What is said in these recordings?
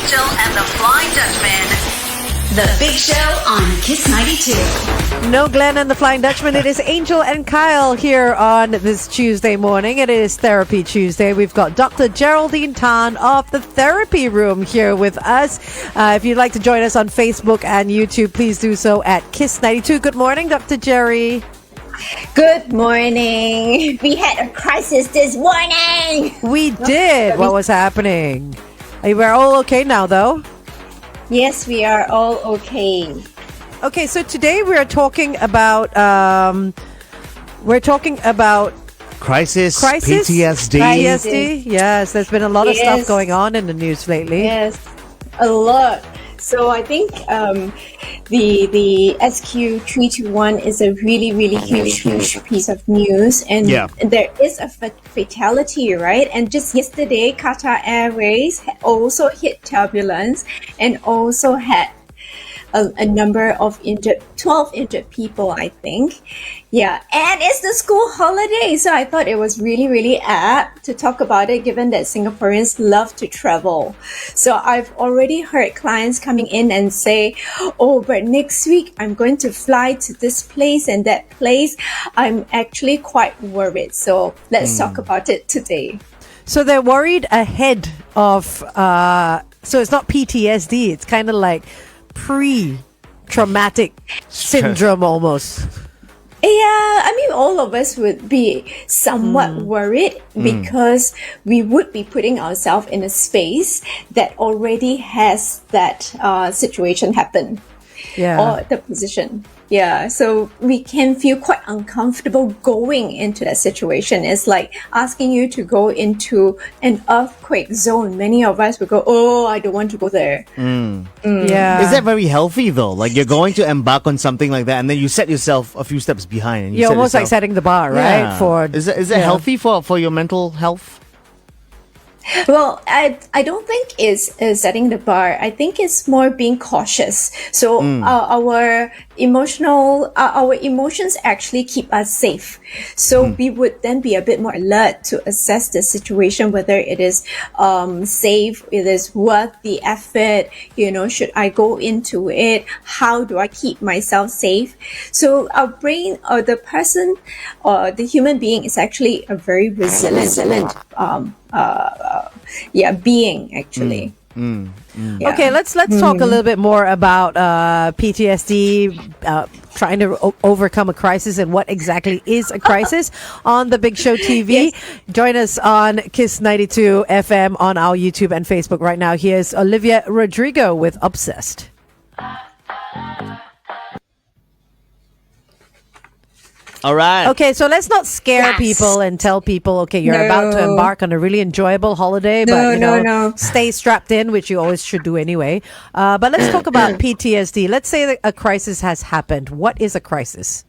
Angel and the Flying Dutchman. The Big Show on Kiss 92. No Glenn and the Flying Dutchman. It is Angel and Kyle here on this Tuesday morning. It is Therapy Tuesday. We've got Dr. Geraldine Tan of the Therapy Room here with us. If you'd like to join us on Facebook and YouTube, please do so at Kiss 92. Good morning, Dr. Jerry. Good morning. We had a crisis this morning. We did. What was happening? We're all okay now, though? Yes, we are all okay. Okay, so today we're talking about crisis, PTSD. Yes, there's been a lot of stuff going on in the news lately. Yes, a lot. So I think the SQ321 is a really, really huge piece of news, and there is a fatality, right? And just yesterday, Qatar Airways also hit turbulence and also had a number of 12 injured people, I think. Yeah, and it's the school holiday, so I thought it was really, really apt to talk about it, given that Singaporeans love to travel. So I've already heard clients coming in and say, oh, but next week I'm going to fly to this place and that place. I'm actually quite worried. So let's talk about it today. So they're worried ahead of, so it's not PTSD, it's kind of like pre-traumatic syndrome almost. Yeah, I mean, all of us would be somewhat worried because we would be putting ourselves in a space that already has that situation happen. Or the position. Yeah, so we can feel quite uncomfortable going into that situation. It's like asking you to go into an earthquake zone. Many of us would go, oh, I don't want to go there. Yeah. Is that very healthy though? Like you're going to embark on something like that and then you set yourself a few steps behind. And you're almost like setting the bar, right? For Is it healthy for your mental health? Well, I don't think it's setting the bar. I think it's more being cautious. So our emotions actually keep us safe. So we would then be a bit more alert to assess the situation, whether it is safe, it is worth the effort, should I go into it? How do I keep myself safe? So our brain or the person or the human being is actually a very resilient being actually. Okay, let's talk a little bit more about PTSD, trying to overcome a crisis and what exactly is a crisis on the Big Show TV. Join us on Kiss 92 FM on our YouTube and Facebook right now. Here's Olivia Rodrigo with Obsessed. All right. Okay, so let's not scare people and tell people, okay, you're about to embark on a really enjoyable holiday, but stay strapped in, which you always should do anyway. But let's talk about PTSD. Let's say that a crisis has happened. What is a crisis?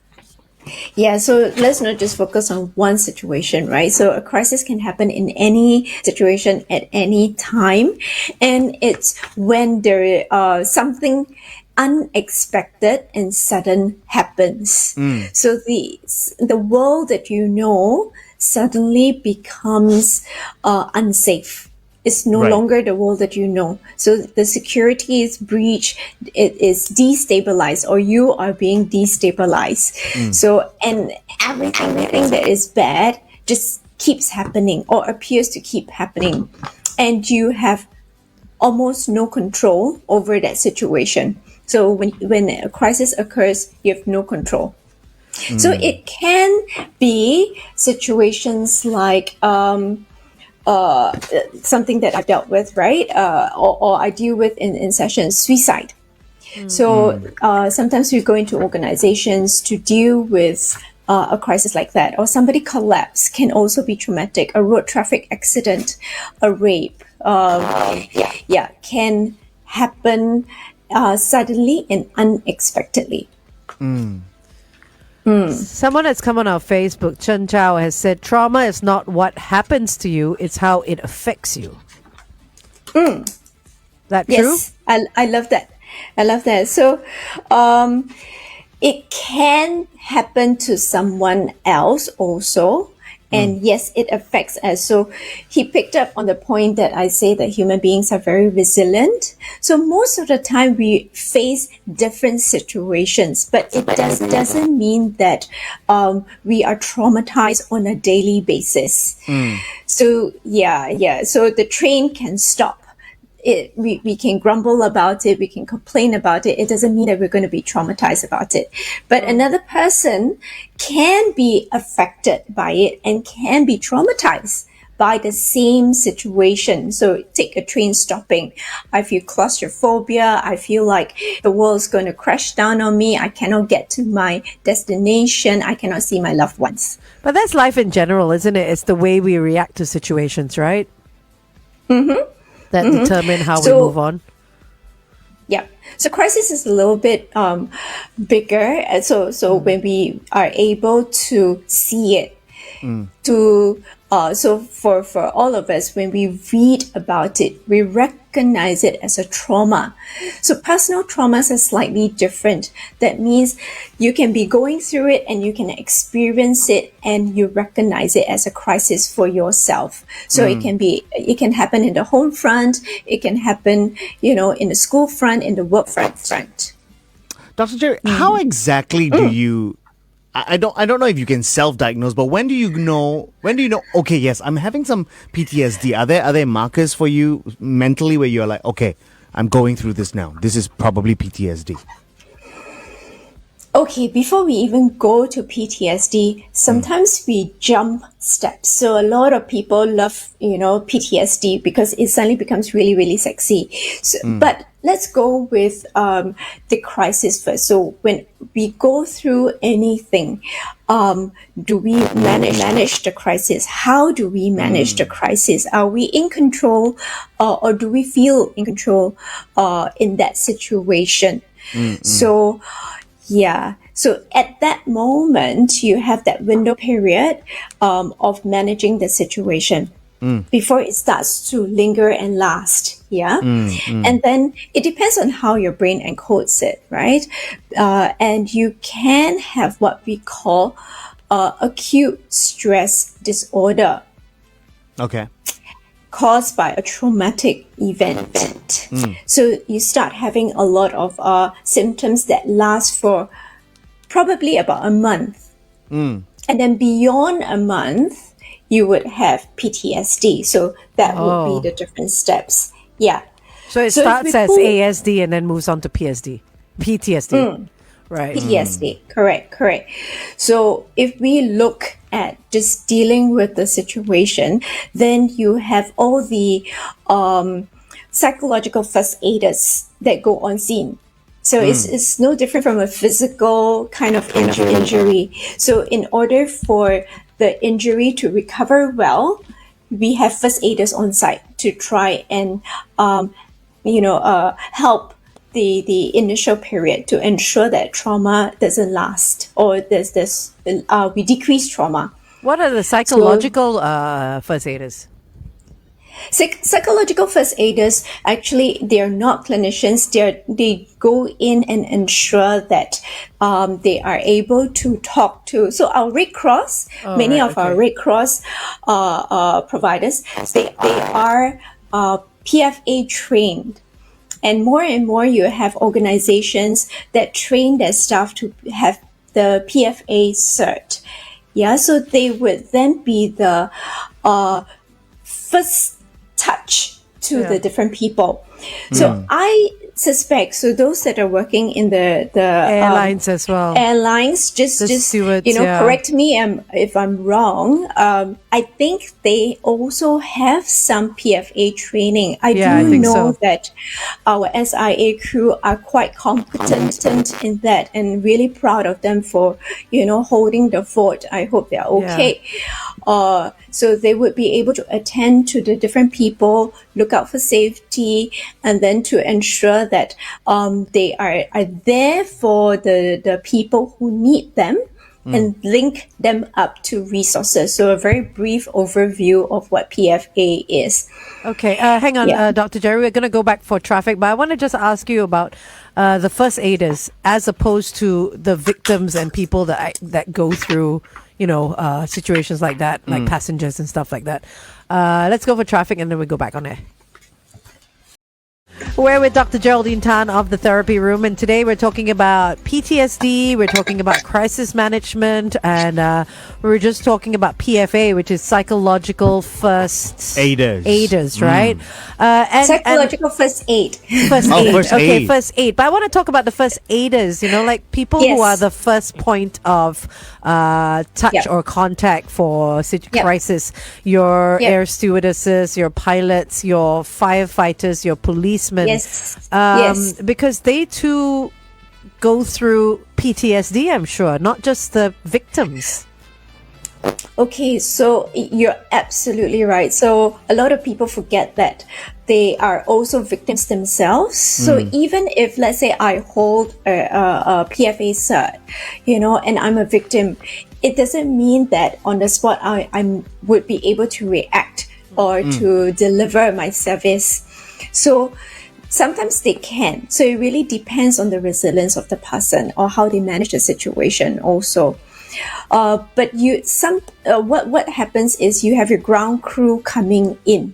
Yeah, so let's not just focus on one situation, right? So a crisis can happen in any situation at any time. And it's when there is something unexpected and sudden happens. So the world that you know suddenly becomes unsafe. It's no longer the world that you know. So the security is breached, it is destabilized, or you are being destabilized. So, and everything that is bad just keeps happening or appears to keep happening. And you have almost no control over that situation. So when a crisis occurs, you have no control. So it can be situations like something that I've dealt with, right? Or I deal with in sessions, suicide. So sometimes we go into organizations to deal with a crisis like that, or somebody collapse can also be traumatic. A road traffic accident, a rape, can happen suddenly and unexpectedly. Someone has come on our Facebook, Chen Chao, has said, trauma is not what happens to you, it's how it affects you. That true? Yes, I love that. I love that. So it can happen to someone else also. And yes, it affects us. So he picked up on the point that I say that human beings are very resilient. So most of the time we face different situations, but it doesn't mean that we are traumatized on a daily basis. So so the train can stop. We can grumble about it, we can complain about it. It doesn't mean that we're going to be traumatized about it. But another person can be affected by it and can be traumatized by the same situation. So take a train stopping. I feel claustrophobia. I feel like the world's going to crash down on me. I cannot get to my destination. I cannot see my loved ones. But that's life in general, isn't it? It's the way we react to situations, right? That determine how we move on. Yeah. So crisis is a little bit bigger. And so when we are able to see it, so for all of us, when we read about it, we recognize it as a trauma. So personal traumas are slightly different. That means you can be going through it and you can experience it and you recognize it as a crisis for yourself. So it can happen in the home front, it can happen, in the school front, in the work front. Dr. Jerry, how exactly do you I don't know if you can self-diagnose, but when do you know, okay, yes, I'm having some PTSD. Are there markers for you mentally where you're like, okay, I'm going through this now. This is probably PTSD. Okay, before we even go to PTSD, sometimes we jump steps. So a lot of people love, PTSD because it suddenly becomes really, really sexy. So, but let's go with the crisis first. So when we go through anything, do we manage the crisis? How do we manage the crisis? Are we in control or do we feel in control in that situation? So at that moment, you have that window period of managing the situation before it starts to linger and last. And then it depends on how your brain encodes it, right? And you can have what we call acute stress disorder. Okay. Caused by a traumatic event. So you start having a lot of symptoms that last for probably about a month. And then beyond a month, you would have PTSD. So that would be the different steps. Yeah. So it starts as ASD and then moves on to PTSD. Right. PTSD. Correct. So if we look at just dealing with the situation, then you have all the psychological first aiders that go on scene. So it's no different from a physical kind of injury. So in order for the injury to recover well, we have first aiders on site to try and help the initial period to ensure that trauma doesn't last or we decrease trauma. What are the psychological first aiders? Psychological first aiders, actually, they're not clinicians. They go in and ensure that they are able to talk to. So our Red Cross, our Red Cross providers, they are PFA trained. And more you have organizations that train their staff to have the PFA cert. Yeah, so they would then be the first touch to the different people. So I suspect, so those that are working in the airlines as well. Airlines, just stewards, correct me if I'm wrong. I think they also have some PFA training. I know that our SIA crew are quite competent in that, and really proud of them for holding the fort. I hope they're okay. So they would be able to attend to the different people, look out for safety, and then to ensure that they are there for the people who need them and link them up to resources. So a very brief overview of what PFA is. Okay, hang on, Dr. Jerry. We're going to go back for traffic, but I want to just ask you about the first aiders as opposed to the victims and people that go through situations like that, like passengers and stuff like that. Let's go for traffic and then we go back on air. We're with Dr. Geraldine Tan of the Therapy Room, and today we're talking about PTSD, we're talking about crisis management, and we're just talking about PFA, which is psychological first aiders, right? Psychological first aid. First Oh, aid. first Okay, aid. first aid. But I want to talk about the first aiders, like people who Yes. are the first point of touch Yep. or contact for Yep. crisis. Your Yep. air stewardesses, your pilots, your firefighters, your policemen. Yes. Yes. Because they too go through PTSD, I'm sure, not just the victims. Okay, so you're absolutely right. So a lot of people forget that they are also victims themselves. So even if, let's say, I hold a PFA cert, and I'm a victim, it doesn't mean that on the spot I would be able to react or to deliver my service. So sometimes they can. So it really depends on the resilience of the person or how they manage the situation also. But what happens is you have your ground crew coming in.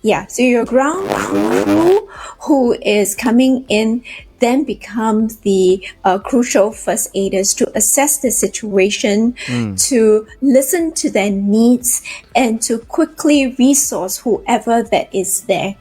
Yeah, so your ground crew who is coming in then becomes the crucial first aiders to assess the situation, to listen to their needs, and to quickly resource whoever that is there.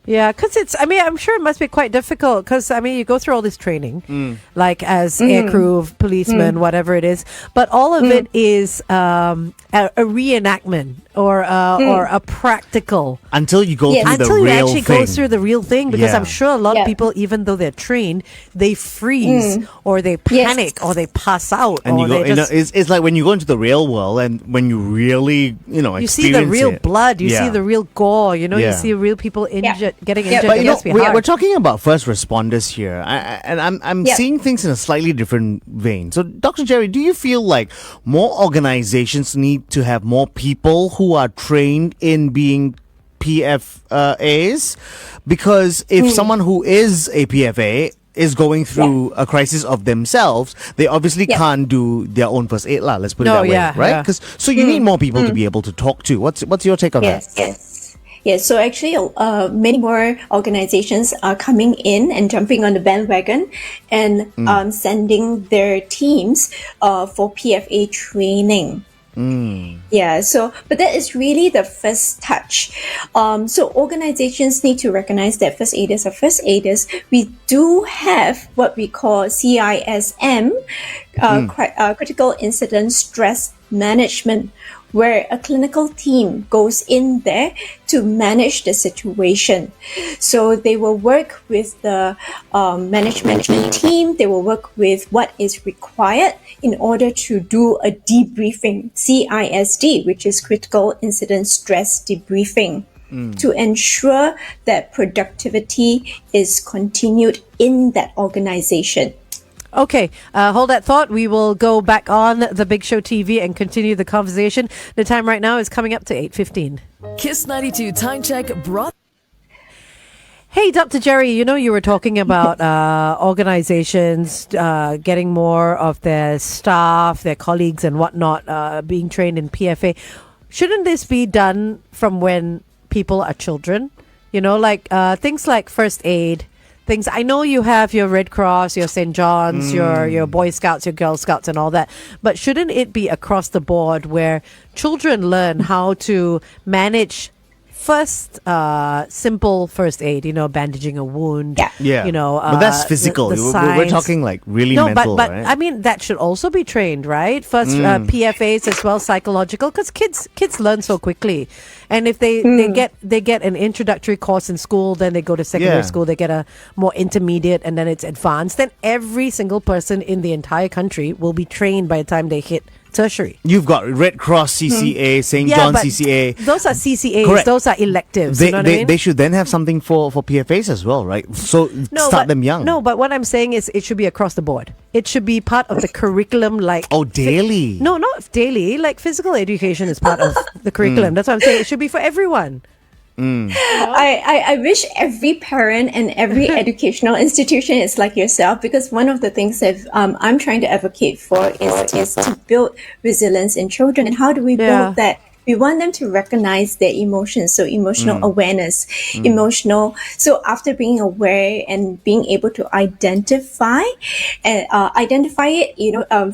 Yeah, because I'm sure it must be quite difficult because, you go through all this training, like as aircrew, policemen, whatever it is, but all of it is a reenactment or a practical. Until you go Yes. through the Until you real actually thing. go through the real thing, because Yeah. I'm sure a lot of Yeah. people, even though they're trained, they freeze or they panic or they pass out And or you go, they just... it's like when you go into the real world and when you really, You see the real blood, you see Yeah. the real gore, you Yeah. see real people injured, getting Yeah. injured. But It you know, must be we're hard. talking about first responders here, and I'm Yeah. seeing things in a slightly different vein. So, Dr. Jerry, do you feel like more organizations need to have more people who are trained in being PFAs? Because if someone who is a PFA is going through a crisis of themselves, they obviously Yeah. can't do their own first aid, let's put it No, that way, yeah, right? yeah. So you need more people to be able to talk to. What's your take on that? Yes. So actually, many more organizations are coming in and jumping on the bandwagon and sending their teams for PFA training. Yeah, but that is really the first touch. So organizations need to recognize that first aiders are first aiders. We do have what we call CISM, Critical Incident Stress Management, where a clinical team goes in there to manage the situation. So they will work with the management team. They will work with what is required in order to do a debriefing, CISD, which is Critical Incident Stress Debriefing, to ensure that productivity is continued in that organization. Okay, hold that thought. We will go back on the Big Show TV and continue the conversation. The time right now is coming up to 8:15. Kiss 92 Time Check brought... Hey, Dr. Jerry, you were talking about organizations getting more of their staff, their colleagues and whatnot being trained in PFA. Shouldn't this be done from when people are children? Things like first aid, things. I know you have your Red Cross, your St. John's, your Boy Scouts, your Girl Scouts and all that. But shouldn't it be across the board where children learn how to manage first simple first aid, bandaging a wound. Yeah. But that's physical. We're talking like really mental, but right? I mean that should also be trained, right? First PFAs as well, psychological, because kids learn so quickly, and if they get an introductory course in school, then they go to secondary school, they get a more intermediate, and then it's advanced. Then every single person in the entire country will be trained by the time they hit tertiary. You've got Red Cross CCA, St. John but CCA. Those are CCAs. Correct. Those are electives. They, you know what they, I mean? they should then have something for PFAs as well, right? So start them young. No, but what I'm saying is it should be across the board. It should be part of the curriculum, like... Oh, daily. No, not daily. Like physical education is part of the curriculum. That's what I'm saying. It should be for everyone. I wish every parent and every educational institution is like yourself, because one of the things that I'm trying to advocate for is to build resilience in children. And how do we build that? We want them to recognize their emotions, so emotional awareness, emotional. So after being aware and being able to identify it,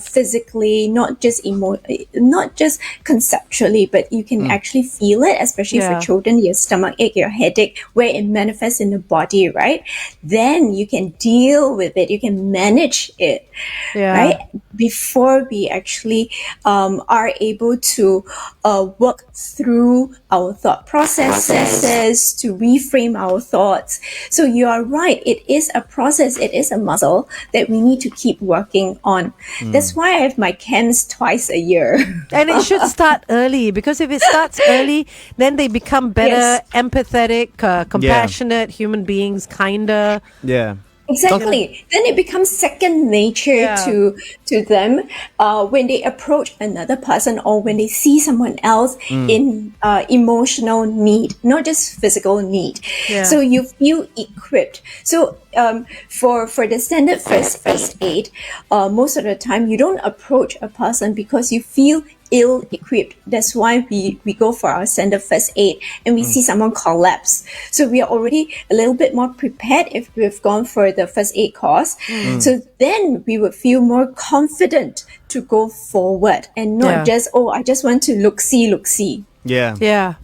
physically, not just conceptually, but you can actually feel it, especially for children, your stomach ache, your headache, where it manifests in the body, right? Then you can deal with it, you can manage it, right? Before we actually are able to work through our thought processes, to reframe our thoughts. So you are right. It is a process. It is a muscle that we need to keep working on. That's why I have my camps twice a year. And it should start early, because if it starts early, then they become better, empathetic, compassionate human beings, kinder. Yeah. Exactly. Then it becomes second nature to them when they approach another person, or when they see someone else in emotional need, not just physical need. So you feel equipped. So for the standard first aid, most of the time you don't approach a person because you feel ill-equipped. That's why we go for our standard first aid and we see someone collapse. So we are already a little bit more prepared if we've gone for the first aid course. So then we would feel more confident to go forward and not just, I just want to look-see. Yeah.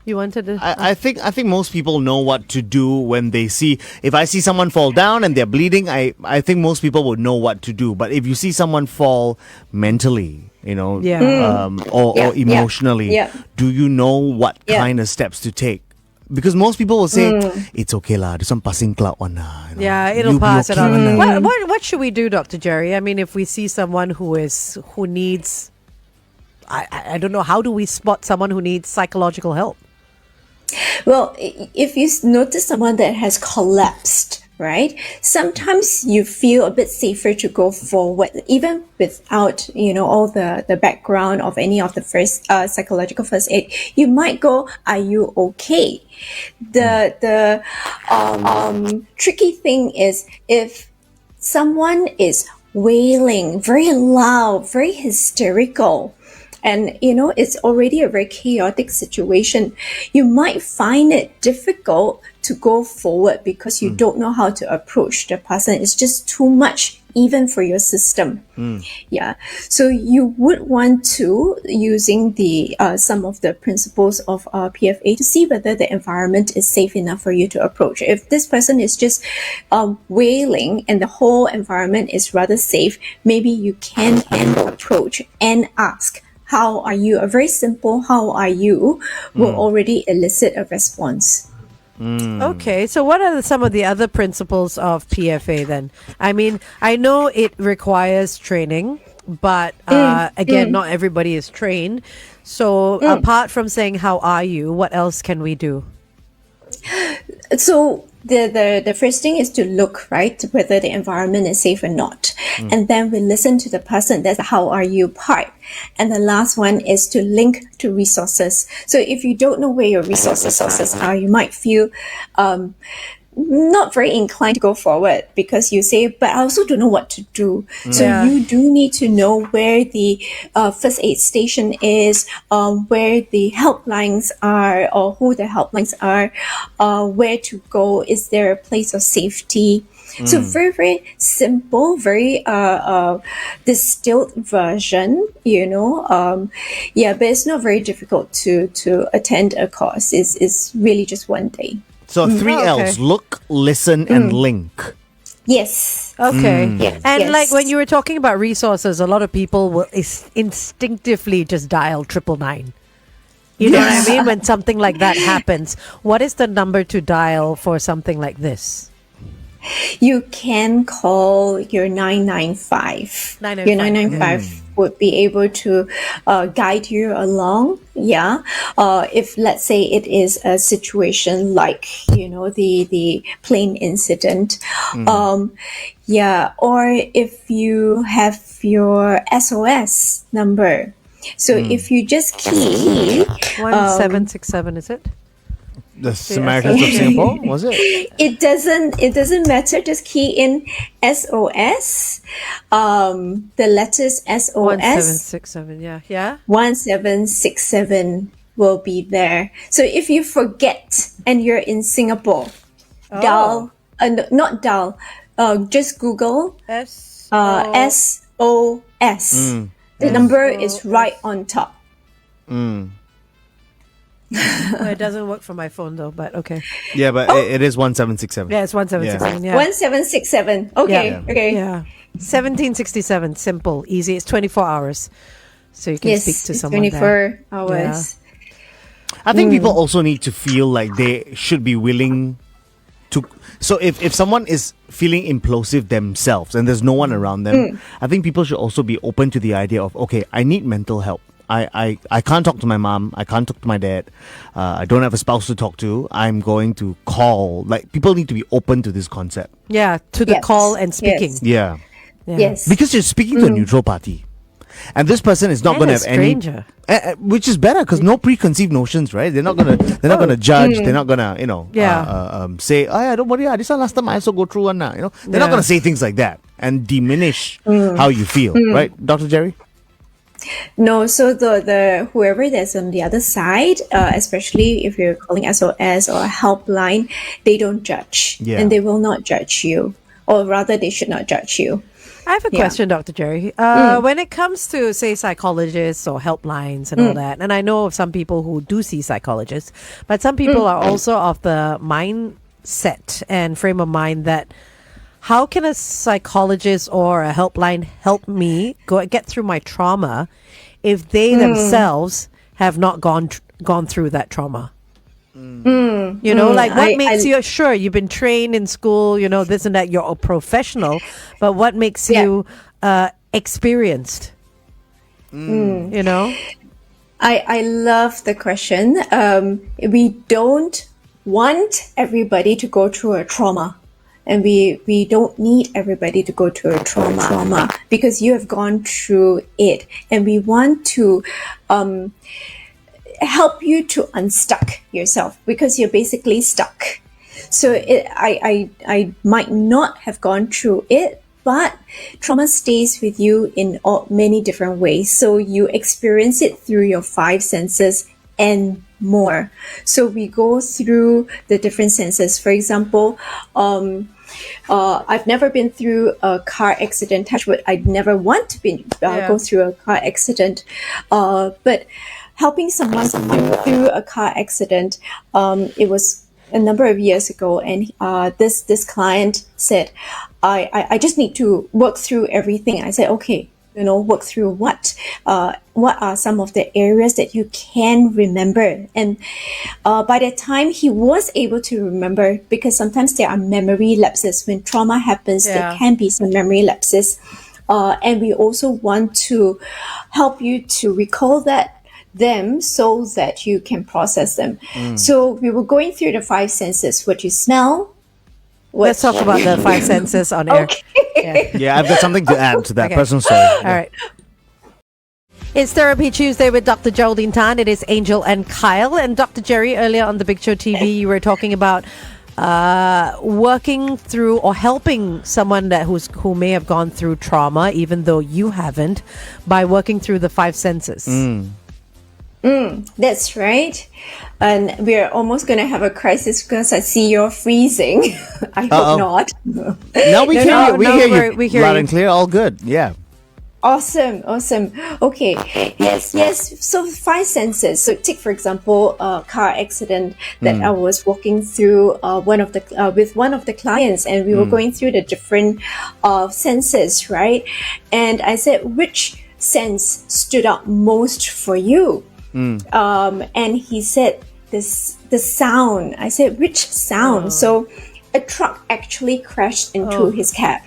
You wanted to... I think most people know what to do when they see. If I see someone fall down and they're bleeding, I think most people would know what to do. But if you see someone fall mentally, or emotionally, do you know what kind of steps to take? Because most people will say, it's okay lah, there's some passing cloud one lah. It'll pass. What should we do, Dr. Jerry? I mean, if we see someone who needs, I don't know, how do we spot someone who needs psychological help? Well, if you notice someone that has collapsed, right? Sometimes you feel a bit safer to go forward, even without, all the background of any of the first psychological first aid. You might go, are you okay? The tricky thing is if someone is wailing, very loud, very hysterical, and, it's already a very chaotic situation, you might find it difficult to go forward because you don't know how to approach the person. It's just too much, even for your system. So you would want to, using the some of the principles of PFA, to see whether the environment is safe enough for you to approach. If this person is just wailing and the whole environment is rather safe, maybe you can approach and ask, how are you? A very simple how are you will already elicit a response. Okay, so what are some of the other principles of PFA then? I mean, I know it requires training, but again, not everybody is trained. So apart from saying how are you, what else can we do? So the first thing is to look, right, whether the environment is safe or not. And then we listen to the person. That's the how are you part. And the last one is to link to resources. So if you don't know where your resources are, you might feel not very inclined to go forward because you say, but I also don't know what to do. So you do need to know where the first aid station is, where the helplines are, or who the helplines are, where to go. Is there a place of safety? So very, very simple, very distilled version, but it's not very difficult to attend a course. It's really just one day. So 3 L's, look, listen, and link. Yes. Okay. Yes. And Yes. like when you were talking about resources, a lot of people will instinctively just dial 999. You know what I mean? When something like that happens, what is the number to dial for something like this? You can call your 995. Your 995 would be able to guide you along. If let's say it is a situation like, the plane incident. Or if you have your SOS number. So if you just key 1767, is it? The Samaritans of Singapore, was it? It doesn't matter. Just key in SOS, the letters SOS. 1767. Yeah. 1767 will be there. So if you forget and you're in Singapore, dial, not dial, just Google SOS. The number is right on top. Well, it doesn't work for my phone though, but okay. Yeah, but it is 1767. Yeah, it's 1767. Yeah. 1767. Okay. Yeah. Okay. Yeah. 1767. Simple, easy. It's 24 hours. So you can speak to it's someone 24 there. hours. I think people also need to feel like they should be willing to. So if someone is feeling implosive themselves and there's no one around them, I think people should also be open to the idea of, okay, I need mental help. I can't talk to my mom. I can't talk to my dad. I don't have a spouse to talk to. I'm going to call. Like, people need to be open to this concept. Yeah, to the call and speaking. Yeah. Yes. Because you're speaking to a neutral party. And this person is not going to have stranger. any, which is better because no preconceived notions, right? They're not gonna judge. They're not gonna, say, oh yeah, don't worry, this one last time I also go through one now. They're not gonna say things like that and diminish how you feel, right, Dr. Jerry? No, so the whoever that's on the other side, especially if you're calling SOS or a helpline, they don't judge, and they will not judge you, or rather, they should not judge you. I have a question, Dr. Jerry. When it comes to, say, psychologists or helplines and all that, and I know of some people who do see psychologists, but some people are also of the mindset and frame of mind that how can a psychologist or a helpline help me get through my trauma if they themselves have not gone through that trauma? What makes you, sure, you've been trained in school, this and that, you're a professional, but what makes you experienced? I love the question. We don't want everybody to go through a trauma. And we don't need everybody to go through a trauma because you have gone through it. And we want to help you to unstuck yourself because you're basically stuck. So I might not have gone through it, but trauma stays with you in many different ways. So you experience it through your 5 senses and more. So we go through the different senses. For example, I've never been through a car accident. Touch wood, I'd never want to go through a car accident. But helping someone through a car accident, it was a number of years ago, and this client said, I just need to work through everything. I said, okay. Work through what? What are some of the areas that you can remember? And by the time he was able to remember, because sometimes there are memory lapses. When trauma happens, there can be some memory lapses. And we also want to help you to recall them so that you can process them. So we were going through the 5 senses, what you smell. Let's talk about the 5 senses on air. Okay. Yeah, I've got something to add to that personal story. All right. It's Therapy Tuesday with Dr. Geraldine Tan. It is Angel and Kyle. And Dr. Jerry, earlier on the Big Show TV, you were talking about working through or helping someone who may have gone through trauma, even though you haven't, by working through the 5 senses. That's right. And we're almost going to have a crisis because I see you're freezing. I hope not. No, we hear you loud and clear. All good. Yeah. Awesome. Okay. Yes. So 5 senses. So take, for example, a car accident that I was walking through with one of the clients, and we were going through the different senses, right? And I said, which sense stood out most for you? And he said, the sound. I said, which sound? So a truck actually crashed into his cab.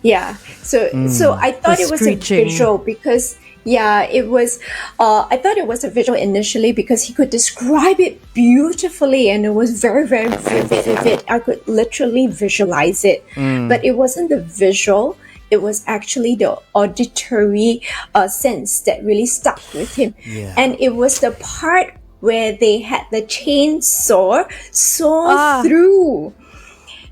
Yeah. So I thought it was a visual because it was. I thought it was a visual initially because he could describe it beautifully, and it was very, very vivid. I could literally visualize it, but it wasn't the visual. It was actually the auditory sense that really stuck with him. Yeah. And it was the part where they had the chainsaw saw through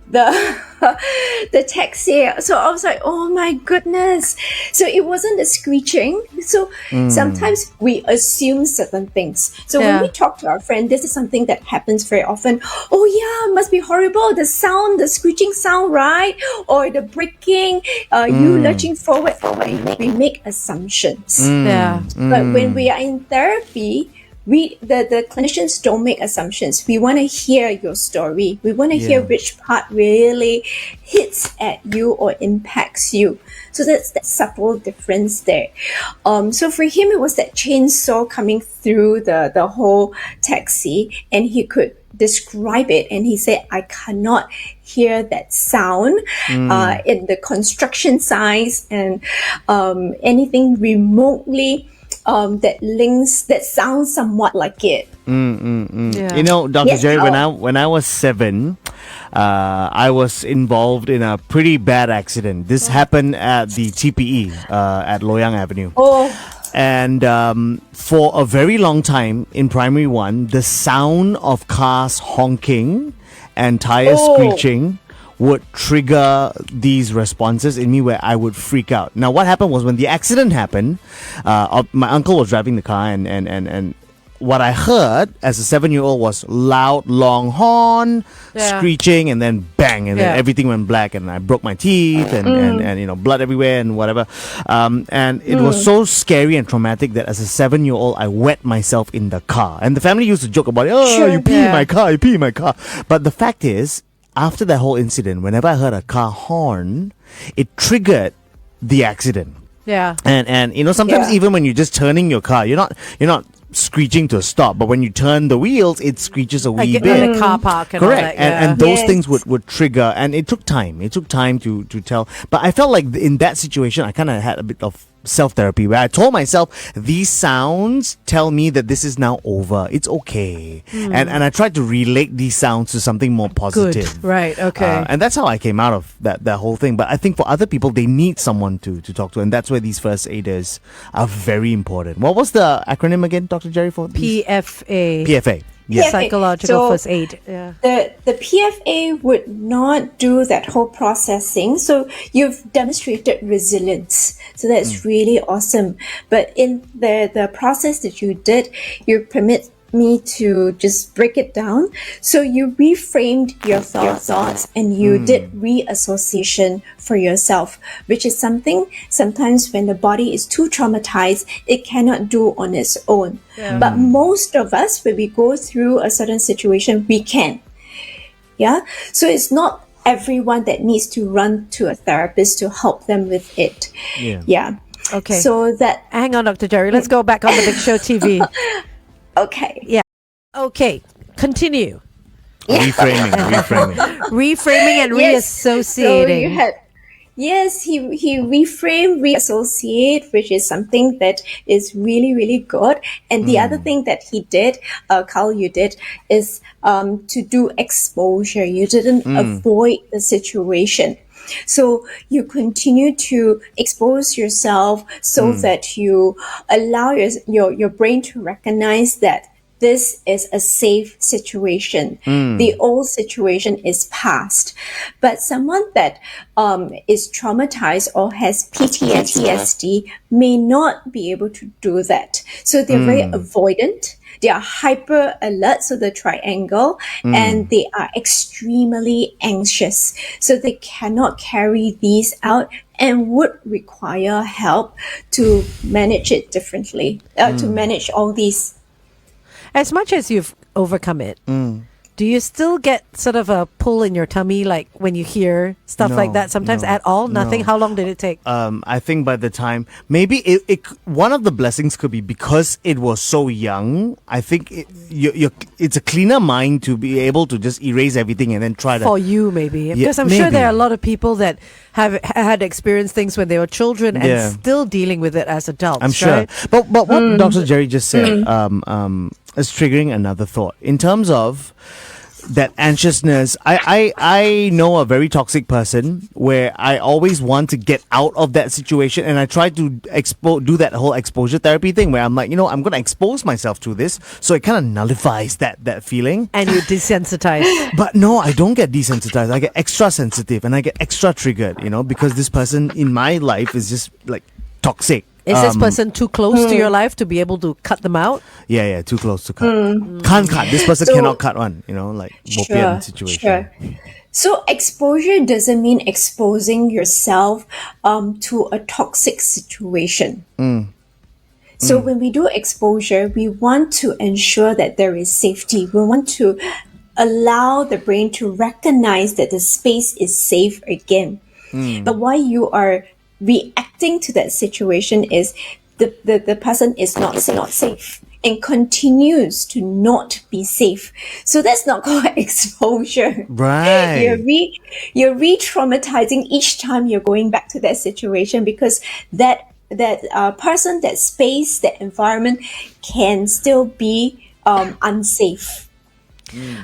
the taxi. So I was like, oh my goodness. So it wasn't a screeching. So sometimes we assume certain things. So when we talk to our friend, this is something that happens very often. Oh yeah, it must be horrible. The sound, the screeching sound, right? Or the braking, you lurching forward. We make assumptions. But when we are in therapy, the clinicians don't make assumptions. We want to hear your story. We want to hear which part really hits at you or impacts you. So that's that subtle difference there. So for him, it was that chainsaw coming through the whole taxi, and he could describe it, and he said, I cannot hear that sound in the construction signs and anything remotely that sounds somewhat like it. You know, Dr. Jerry, when I was 7, I was involved in a pretty bad accident. This happened at the TPE at Loyang Avenue. And for a very long time in primary 1, the sound of cars honking and tires screeching would trigger these responses in me where I would freak out. Now, what happened was when the accident happened, my uncle was driving the car, and what I heard as a 7-year-old was loud, long horn, screeching, and then bang, and then everything went black, and I broke my teeth, and you know, blood everywhere and whatever. And it was so scary and traumatic that as a 7-year-old, I wet myself in the car. And the family used to joke about it. Oh, you pee in my car, you pee in my car. But the fact is, after that whole incident, whenever I heard a car horn, it triggered the accident. And you know, sometimes even when you're just turning your car, you're not screeching to a stop, but when you turn the wheels, it screeches a wee bit. In the car park and correct. all that, And those things would trigger, and it took time. It took time to tell. But I felt like in that situation, I kind of had a bit of self-therapy where I told myself, these sounds tell me that this is now over. It's okay. And I tried to relate these sounds to something more positive. Good. Right. Okay. And that's how I came out of that whole thing. But I think for other people, they need someone to talk to. And that's where these first aiders are very important. What was the acronym again, Dr. Jerry, for these? PFA. PFA. Yes. Psychological first aid. The PFA would not do that whole processing. So you've demonstrated resilience. So that's really awesome. But in the process that you did, you permit me to just break it down. So you reframed your thoughts and you did reassociation for yourself, which is something sometimes when the body is too traumatized, it cannot do on its own. But most of us, when we go through a certain situation, we can. So it's not everyone that needs to run to a therapist to help them with it. Okay. So that... Hang on, Dr. Jerry. Let's go back on the Big Show TV. Okay. Yeah. Okay. Continue. Reframing. Reframing and reassociating. So you had, he reframed, reassociate, which is something that is really, really good. And the other thing that he did, Carl, you did, is to do exposure. You didn't avoid the situation. So you continue to expose yourself so that you allow your brain to recognize that this is a safe situation. The old situation is past. But someone that is traumatized or has PTSD may not be able to do that. So they're very avoidant. They are hyper alert, so the triangle, and they are extremely anxious. So they cannot carry these out and would require help to manage it differently, to manage all these. As much as you've overcome it, do you still get sort of a pull in your tummy, like when you hear stuff like that? Sometimes at all? Nothing? How long did it take? I think by the time, maybe it one of the blessings could be because it was so young. I think it's a cleaner mind to be able to just erase everything and then try to... For you, maybe. Because I'm sure there are a lot of people that have had experienced things when they were children and still dealing with it as adults. I'm sure. Right? But what Dr. Jerry just said is triggering another thought. In terms of that anxiousness. I know a very toxic person where I always want to get out of that situation, and I try to do that whole exposure therapy thing where I'm like, I'm going to expose myself to this, so it kind of nullifies that feeling. And you desensitize. But no, I don't get desensitized. I get extra sensitive and I get extra triggered, because this person in my life is just like toxic. Is this person too close to your life to be able to cut them out? Yeah, too close to cut. Can't cut. This person cannot cut one, like bopian situation. Sure. So exposure doesn't mean exposing yourself to a toxic situation. So when we do exposure, we want to ensure that there is safety. We want to allow the brain to recognize that the space is safe again. But why you are reacting to that situation is the person is not safe and continues to not be safe. So that's not called exposure. Right. You're re-traumatizing each time you're going back to that situation, because that person, that space, that environment can still be unsafe.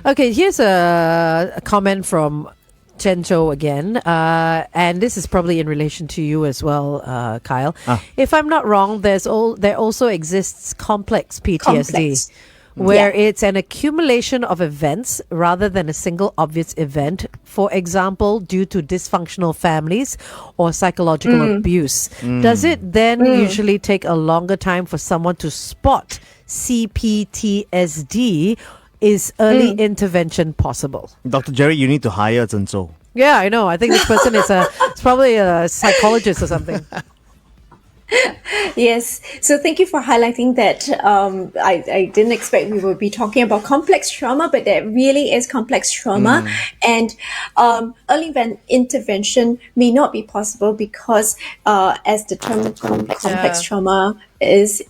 Okay, here's a comment from Chencho again, and this is probably in relation to you as well, Kyle. If I'm not wrong, there also exists complex PTSD, where it's an accumulation of events rather than a single obvious event. For example, due to dysfunctional families or psychological abuse. Does it then usually take a longer time for someone to spot CPTSD? Is early intervention possible? Dr. Jerry, you need to hire Zhenzo. Yeah, I know. I think this person is it's probably a psychologist or something. Yes. So thank you for highlighting that. I didn't expect we would be talking about complex trauma, but there really is complex trauma. And early intervention may not be possible because as the term complex trauma is,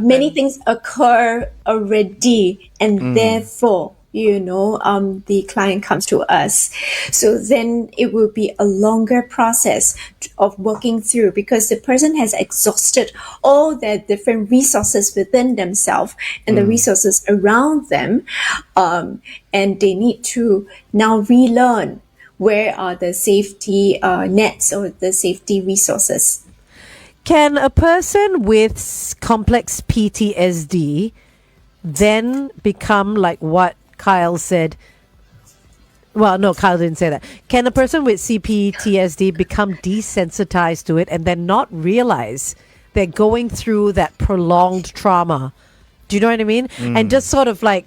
many things occur already, and therefore the client comes to us. So then it will be a longer process of working through, because the person has exhausted all their different resources within themselves and the resources around them. And they need to now relearn where are the safety nets or the safety resources. Can a person with complex PTSD then become like what Kyle said? Well, no, Kyle didn't say that. Can a person with CPTSD become desensitized to it and then not realize they're going through that prolonged trauma? Do you know what I mean? And just sort of like,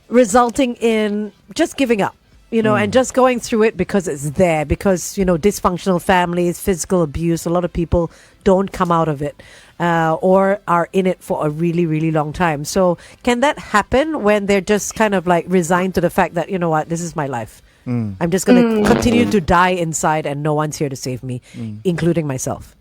resulting in just giving up, and just going through it because it's there, because, dysfunctional families, physical abuse, a lot of people don't come out of it. Or are in it for a really, really long time. So can that happen when they're just kind of like resigned to the fact that, this is my life. I'm just going to continue to die inside and no one's here to save me, including myself?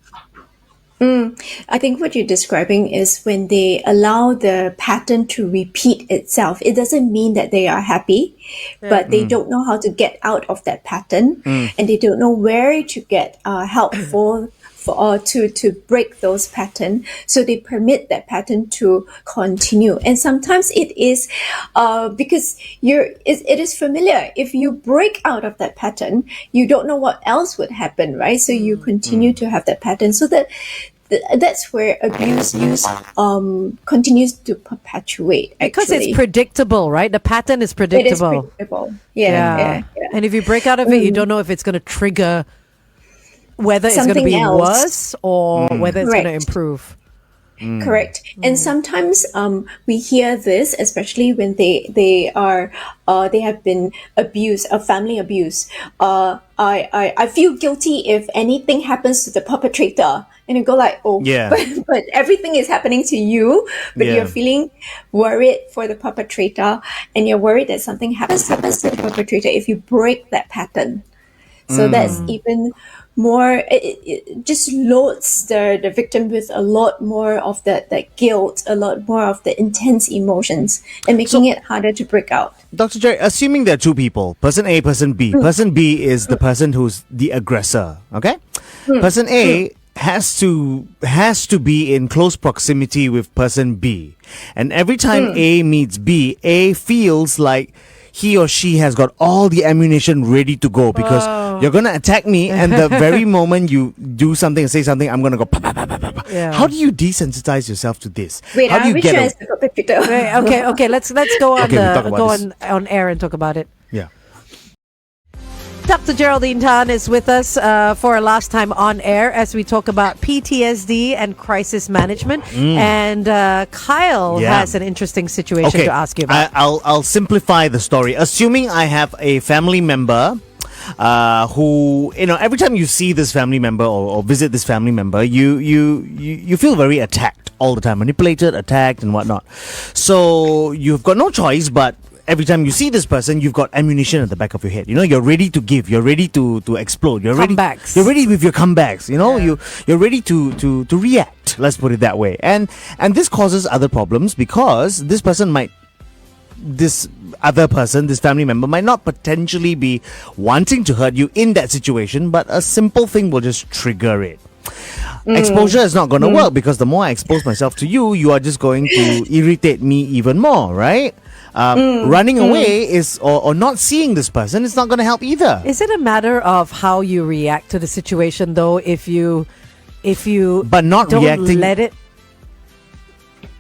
I think what you're describing is when they allow the pattern to repeat itself. It doesn't mean that they are happy, but they don't know how to get out of that pattern, and they don't know where to get help to break those patterns. So they permit that pattern to continue. And sometimes it is because it is familiar. If you break out of that pattern, you don't know what else would happen, right? So you continue to have that pattern. So that's where abuse continues to perpetuate, actually. Because it's predictable, right? The pattern is predictable. It is predictable. Yeah. And if you break out of it, you don't know if it's going to trigger whether it's going to be worse or whether it's going to improve. Correct. And sometimes we hear this, especially when they have been abused, family abuse. I feel guilty if anything happens to the perpetrator. And you go like, but everything is happening to you, but you're feeling worried for the perpetrator, and you're worried that something happens to the perpetrator if you break that pattern. So that's even more, it just loads the victim with a lot more of that guilt, a lot more of the intense emotions, and making it harder to break out. Dr. Jerry, assuming there are two people, person A, person B. Person B is the person who's the aggressor, okay? Person A has to be in close proximity with person B. And every time A meets B, A feels like he or she has got all the ammunition ready to go because you're going to attack me, and the very moment you do something and say something, I'm going to go pa, pa, pa, pa, pa, pa. Yeah. How do you desensitize yourself to this? Wait, How do you which get one is the computer? Right, okay. Let's go on Okay, we'll talk about this. on air and talk about it. Yeah. Dr. Geraldine Tan is with us for a last time on air as we talk about PTSD and crisis management. And Kyle has an interesting situation to ask you about. I'll simplify the story. Assuming I have a family member who, every time you see this family member or visit this family member, you feel very attacked all the time, manipulated, attacked, and whatnot. So you've got no choice but every time you see this person, you've got ammunition at the back of your head. You're ready to give. You're ready to explode. You're Comebacks. ready with your comebacks. You're ready to react. Let's put it that way. And this causes other problems because this other person, this family member, might not potentially be wanting to hurt you in that situation, but a simple thing will just trigger it. Exposure is not going to work because the more I expose myself to you, you are just going to irritate me even more, right? Running away is or not seeing this person is not going to help either. Is it a matter of how you react to the situation, though? If you but not don't reacting, let it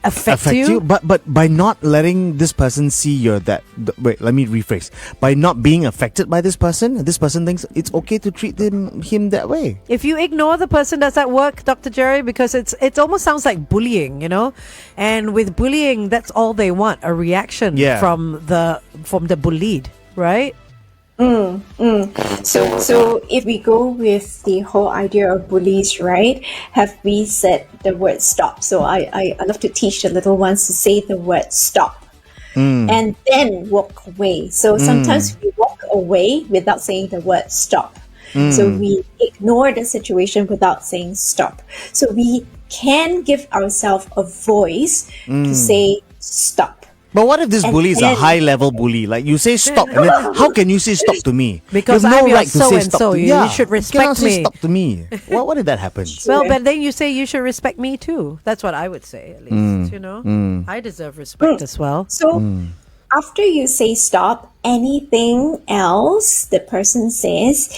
affect you, but by not letting this person see wait, let me rephrase. By not being affected by this person thinks it's okay to treat him that way. if you ignore the person, does that work, Dr. Jerry? Because it almost sounds like bullying, and with bullying, that's all they want, a reaction from the bullied, right? So if we go with the whole idea of bullies, right? Have we said the word stop? So I love to teach the little ones to say the word stop and then walk away. So sometimes we walk away without saying the word stop. So we ignore the situation without saying stop. So we can give ourselves a voice to say stop. But what if this bully is a high-level bully? Like, you say stop, and then how can you say stop to me? Because you have I'm no your right to say stop so-and-so. to me. You should respect cannot say me. stop to me. What if that happens? Well, but then you say you should respect me too. That's what I would say, at least. I deserve respect as well. So after you say stop, anything else the person says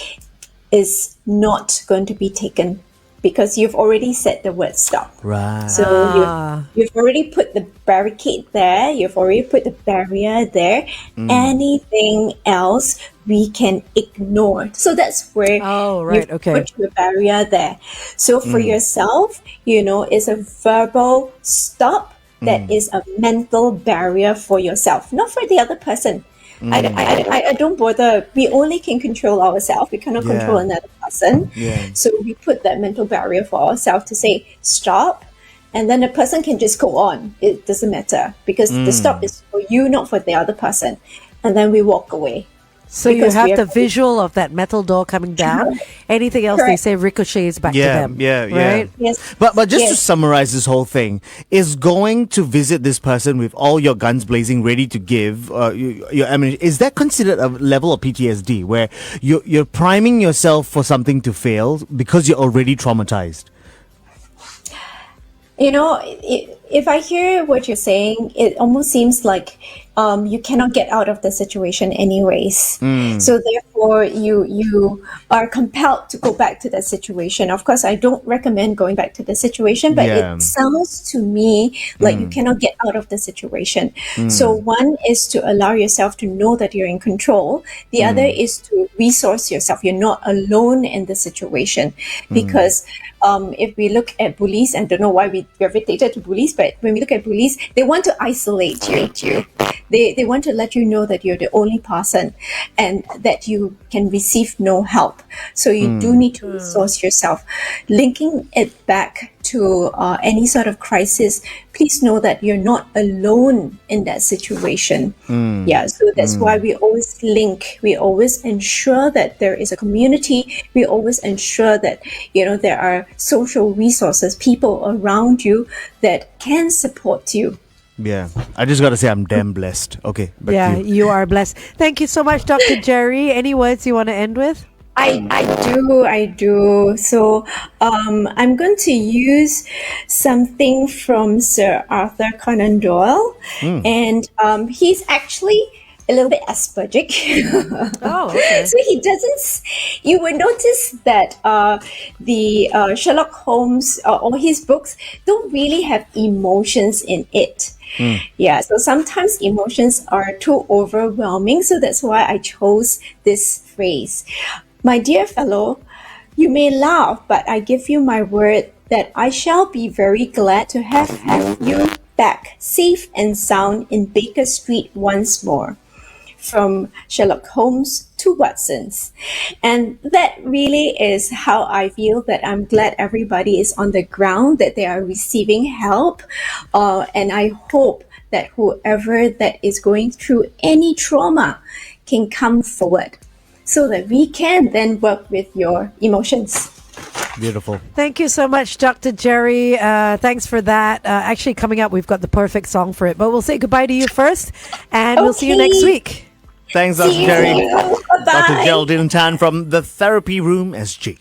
is not going to be taken because you've already said the word stop. Right. So you've already put the barricade there. You've already put the barrier there. Anything else we can ignore. So that's where you've put your barrier there. So for yourself, it's a verbal stop that is a mental barrier for yourself, not for the other person. I don't bother. We only can control ourselves. We cannot control another person. So we put that mental barrier for ourselves to say stop, and then the person can just go on. It doesn't matter because the stop is for you, not for the other person. And then we walk away. So you have the visual of that metal door coming down. Anything else they say ricochets back to them. Right? Yes. But just to summarize this whole thing, is going to visit this person with all your guns blazing, ready to give your ammunition, is that considered a level of PTSD where you're priming yourself for something to fail because you're already traumatized? If I hear what you're saying, it almost seems like you cannot get out of the situation anyways. So therefore, you are compelled to go back to that situation. Of course, I don't recommend going back to the situation, but it sounds to me like you cannot get out of the situation. So one is to allow yourself to know that you're in control. The other is to resource yourself. You're not alone in the situation because if we look at bullies, I don't know why we gravitated to bullies, but when we look at bullies, they want to isolate you. They want to let you know that you're the only person and that you can receive no help. So you do need to resource yourself. Linking it back to any sort of crisis, please know that you're not alone in that situation. So that's why we always link. We always ensure that there is a community. We always ensure that there are social resources, people around you that can support you. Yeah, I just got to say I'm damn blessed. Okay. You are blessed. Thank you so much, Dr. Jerry. Any words you want to end with? I do. So I'm going to use something from Sir Arthur Conan Doyle, and he's actually a little bit Aspergic. Oh, okay. So he doesn't. You will notice that the Sherlock Holmes or his books don't really have emotions in it. Yeah, so sometimes emotions are too overwhelming. So that's why I chose this phrase. My dear fellow, you may laugh, but I give you my word that I shall be very glad to have you back safe and sound in Baker Street once more. From Sherlock Holmes to Watson's. And that really is how I feel, that I'm glad everybody is on the ground, that they are receiving help. And I hope that whoever that is going through any trauma can come forward so that we can then work with your emotions. Beautiful. Thank you so much, Dr. Jerry. Thanks for that. Actually, coming up, we've got the perfect song for it. But we'll say goodbye to you first, and we'll see you next week. Thanks, Dr. See you. Jerry. Bye-bye. Dr. Geraldine Tan from the Therapy Room SG.